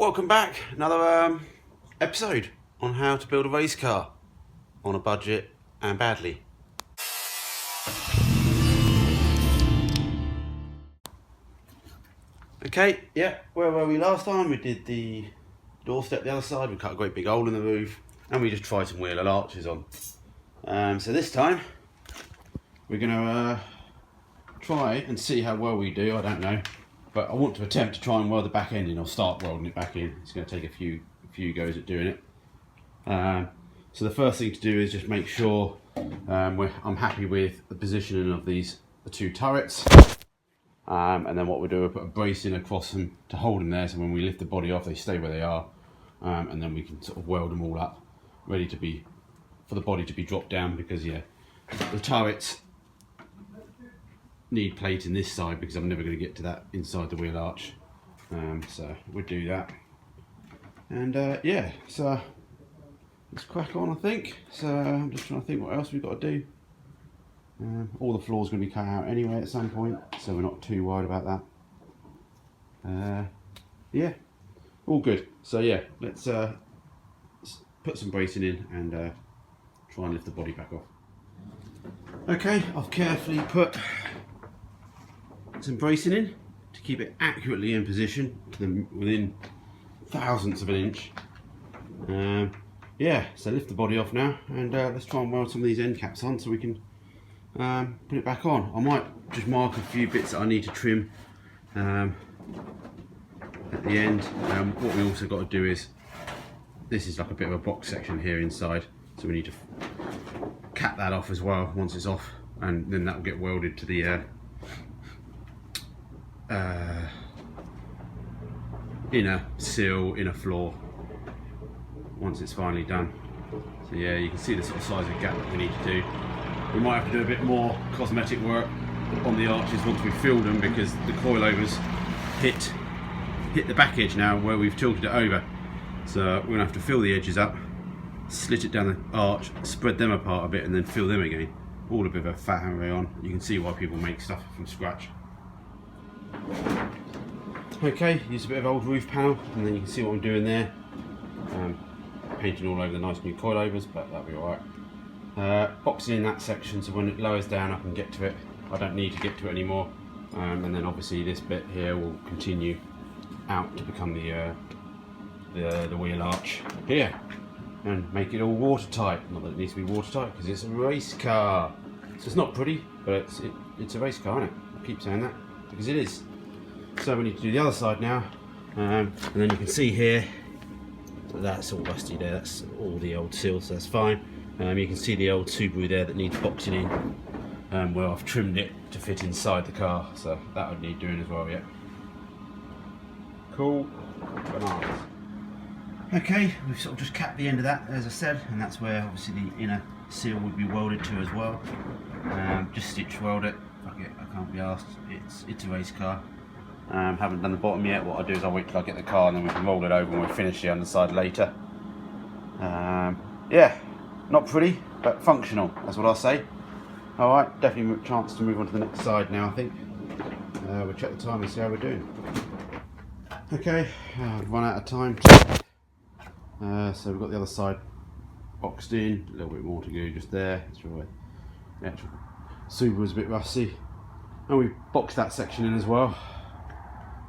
Welcome back, another episode on how to build a race car on a budget and badly. Okay, yeah, where were we last time? We did the doorstep the other side, we cut a great big hole in the roof and we just tried some wheel arches on. So this time we're going to try and see how well we do. I don't know, but I want to attempt to try and weld the back end in, or start welding it back in. It's going to take a few goes at doing it. So the first thing to do is just make sure I'm happy with the positioning of the two turrets, and then what we'll do is put a brace in across them to hold them there, so when we lift the body off they stay where they are, and then we can sort of weld them all up ready to be for the body to be dropped down, because yeah, the turrets need plating this side because I'm never going to get to that inside the wheel arch. So we'll do that, and yeah, so let's crack on, I think. So I'm just trying to think what else we've got to do. All the floor's going to be cut out anyway at some point, so we're not too worried about that. Yeah, all good. So yeah, let's put some bracing in and try and lift the body back off. Okay, I've carefully put some bracing in to keep it accurately in position to within thousandths of an inch. Yeah, so lift the body off now, and let's try and weld some of these end caps on so we can put it back on. I might just mark a few bits that I need to trim at the end. What we also got to do is, this is like a bit of a box section here inside, so we need to cap that off as well once it's off, and then that will get welded to the inner sill, inner floor once it's finally done. So yeah, you can see the sort of size of gap that we need to do. We might have to do a bit more cosmetic work on the arches once we've filled them, because the coilovers hit the back edge now where we've tilted it over. So we're going to have to fill the edges up, slit it down the arch, spread them apart a bit, and then fill them again. All a bit of a fat array on. You can see why people make stuff from scratch. Okay, use a bit of old roof panel, and then you can see what I'm doing there. Painting all over the nice new coilovers, but that'll be alright. Boxing in that section so when it lowers down I can get to it. I don't need to get to it anymore. And then obviously this bit here will continue out to become the wheel arch here, and make it all watertight. Not that it needs to be watertight because it's a race car. So it's not pretty, but it's a race car, isn't it? I keep saying that because it is. So we need to do the other side now, and then you can see here that's all rusty there. That's all the old seals, so that's fine. You can see the old Subaru there that needs boxing in, where I've trimmed it to fit inside the car, so that would need doing as well. Yeah, cool. Bananas. Okay, we've sort of just capped the end of that, as I said, and that's where obviously the inner seal would be welded to as well. Just stitch weld it. Fuck it, I can't be asked. It's a race car. Haven't done the bottom yet. What I'll do is I'll wait till I get the car, and then we can roll it over and we'll finish the underside later. Yeah, not pretty, but functional, that's what I'll say. Alright, definitely a chance to move on to the next side now, I think. We'll check the time and see how we're doing. Okay, I've run out of time. So we've got the other side boxed in, a little bit more to go just there. That's right. The actual Subaru's a bit rusty. And we've boxed that section in as well.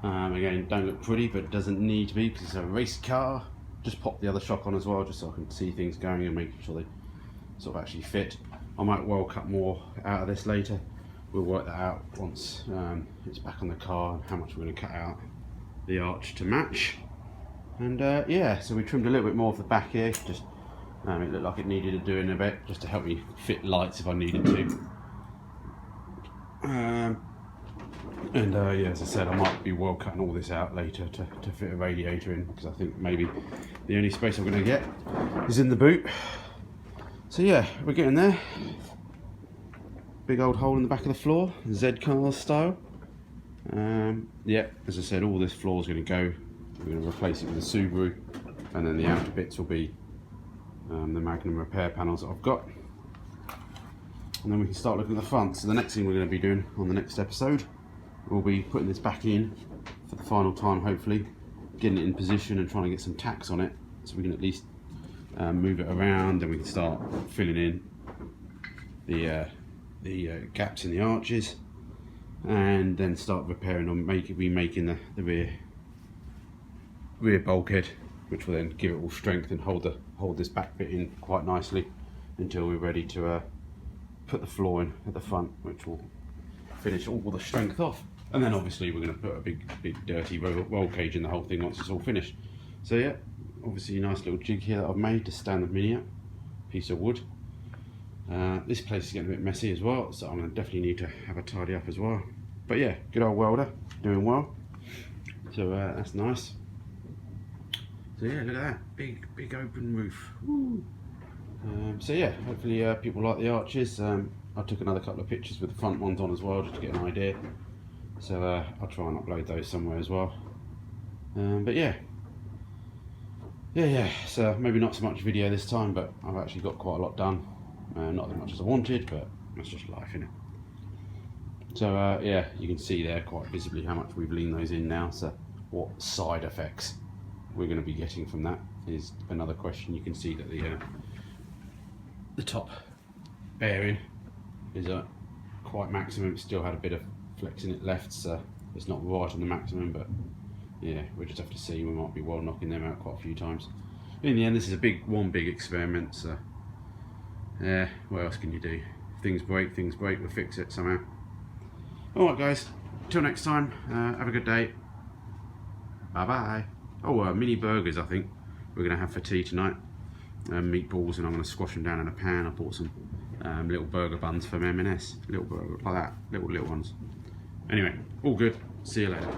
Again, don't look pretty, but it doesn't need to be because it's a race car. Just pop the other shock on as well, just so I can see things going and making sure they sort of actually fit. I might well cut more out of this later. We'll work that out once it's back on the car and how much we're going to cut out the arch to match. And yeah, so we trimmed a little bit more of the back here. Just it looked like it needed a doing a bit, just to help me fit lights if I needed to. And yeah, as I said, I might be well cutting all this out later to fit a radiator in, because I think maybe the only space I'm going to get is in the boot. So yeah, we're getting there. Big old hole in the back of the floor, Z-Cars style. Yeah, as I said, all this floor is going to go. We're going to replace it with a Subaru, and then the outer bits will be the Magnum repair panels that I've got. And then we can start looking at the front. So the next thing we're going to be doing on the next episode, we'll be putting this back in for the final time, hopefully, getting it in position and trying to get some tacks on it, so we can at least move it around, and we can start filling in the gaps in the arches, and then start repairing or remaking the rear bulkhead, which will then give it all strength and hold this back bit in quite nicely until we're ready to put the floor in at the front, which will finish all the strength off. And then obviously we're going to put a big dirty roll cage in the whole thing once it's all finished. So yeah, obviously a nice little jig here that I've made to stand the Mini up, piece of wood. This place is getting a bit messy as well, so I'm going to definitely need to have a tidy up as well. But yeah, good old welder, doing well. So that's nice. So yeah, look at that, big open roof. So yeah, hopefully people like the arches. I took another couple of pictures with the front ones on as well, just to get an idea. So I'll try and upload those somewhere as well. But yeah, so maybe not so much video this time, but I've actually got quite a lot done. Not as much as I wanted, but that's just life, innit? So yeah, you can see there quite visibly how much we've leaned those in now. So what side effects we're going to be getting from that is another question. You can see that the top bearing is at quite maximum. It still had a bit of flex in it left, so it's not right on the maximum, but yeah, we'll just have to see. We might be well knocking them out quite a few times. In the end, this is one big experiment, so yeah, what else can you do? If things break, we'll fix it somehow. Alright guys, till next time, have a good day. Bye bye. Oh, mini burgers I think we're going to have for tea tonight. Meatballs, and I'm going to squash them down in a pan. I bought some little burger buns from M&S, little burger like that, little ones. Anyway, all good. See you later.